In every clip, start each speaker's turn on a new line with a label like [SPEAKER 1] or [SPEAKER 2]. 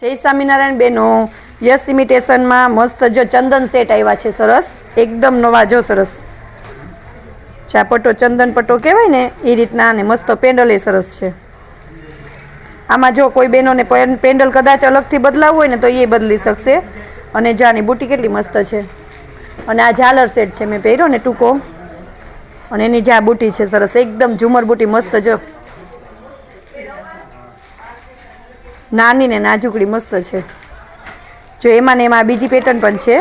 [SPEAKER 1] જય સ્વામિનારાયણ બેનો, યસ ઇમિટેશનમાં મસ્ત જો ચંદન સેટ આવ્યા છે. સરસ, એકદમ નવા જો સરસ. ચા પટ્ટો ચંદન પટ્ટો કહેવાય ને એ રીતના, અને મસ્ત પેન્ડલ એ સરસ છે. આમાં જો કોઈ બહેનોને પેન્ડલ કદાચ અલગથી બદલાવવું હોય ને તો એ બદલી શકશે. અને જાની બુટી કેટલી મસ્ત છે. અને આ ઝાલર સેટ છે, મેં પહેર્યો ને ટૂંકો, અને એની જા બુટી છે સરસ, એકદમ ઝુમર બુટી મસ્ત જો, નાની ને નાજુકડી મસ્ત છે. જો એમાં ને એમાં બીજી પેટર્ન પણ છે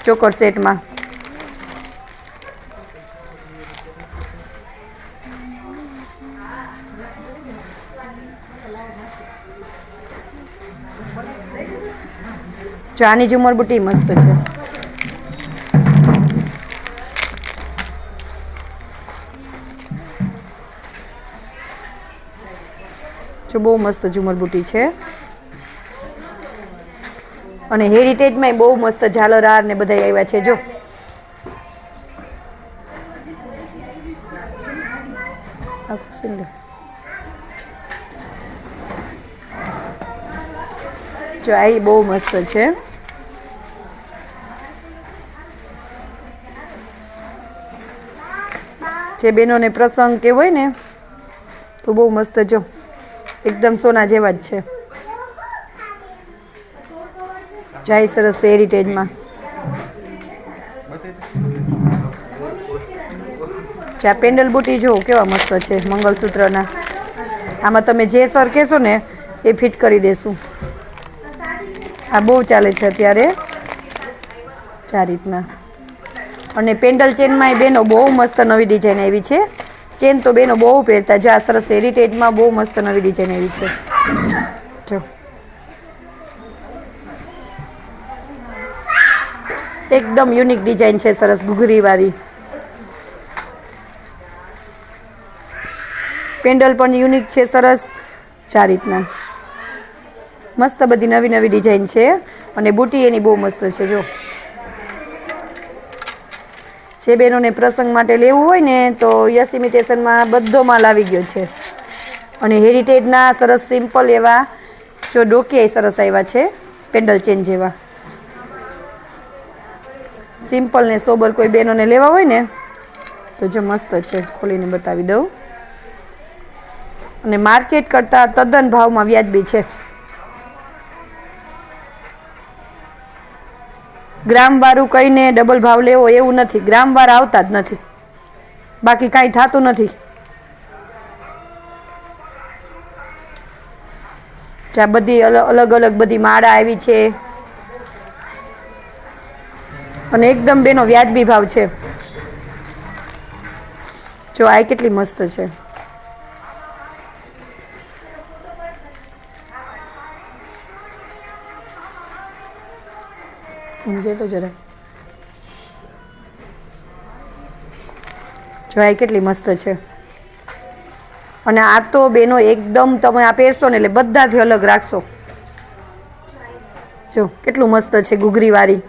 [SPEAKER 1] ચોકર સેટમાં. જો આની ઝુમર બુટી મસ્ત છે. જો બહુ મસ્ત ઝુમર બુટી છે. અને હેરિટેજમાં બહુ મસ્ત ઝાલરાર ને બધા આવ્યા છે. જો જો આ બહુ મસ્ત છે. જે બહેનોને પ્રસંગ કે હોય ને તો બહુ મસ્ત જો, એકદમ સોના જેવા જ છે. જાય સરસ હેરિટેજમાં. ચા પેન્ડલ બુટી જો કેવા મસ્ત છે મંગલસૂત્રના. આમાં તમે જે સર કહેશો ને એ ફિટ કરી દેશું. આ બહુ ચાલે છે અત્યારે આ રીતના. અને પેન્ડલ ચેનમાં એ બેનો બહુ મસ્ત નવી ડિઝાઇન આવી છે. ચેન તો બેનો બહુ પહેરતા. જા સરસ હેરિટેજમાં બહુ મસ્ત નવી ડિઝાઇન આવી છે. જો એકદમ યુનિક ડિઝાઇન છે સરસ, ઘૂઘરીવાળી. પેન્ડલ પણ યુનિક છે સરસ, આ રીતના મસ્ત બધી નવી નવી ડિઝાઇન છે. અને બુટી એની બહુ મસ્ત છે. જો જે બહેનોને પ્રસંગ માટે લેવું હોય ને તો યસ ઇમિટેશનમાં બધો માલ આવી ગયો છે. અને હેરિટેજના સરસ સિમ્પલ એવા જો ડોકિયા સરસ આવ્યા છે, પેન્ડલ ચેન જેવા. સિમ્પલ ને સોબર કોઈ બહેનોને લેવા હોય ને તો જો મસ્ત છે, ખોલીને બતાવી દઉં. અને માર્કેટ કરતાં તદ્દન ભાવમાં વ્યાજબી છે. ગ્રામવાળું કહીને ડબલ ભાવ લેવો એવું નથી. ગ્રામવાર આવતા જ નથી, બાકી કાંઈ થતું નથી. ત્યાં બધી અલગ અલગ બધી માળા આવી છે. અને એકદમ બેનો વ્યાજબી ભાવ છે. જો આ કેટલી મસ્ત છે. તો જરા જો આ કેટલી મસ્ત છે. અને આ તો બેનો એકદમ તમે આ પહેરશો ને એટલે બધાથી અલગ રાખશો. જો કેટલું મસ્ત છે, ઘૂઘરીવાળી.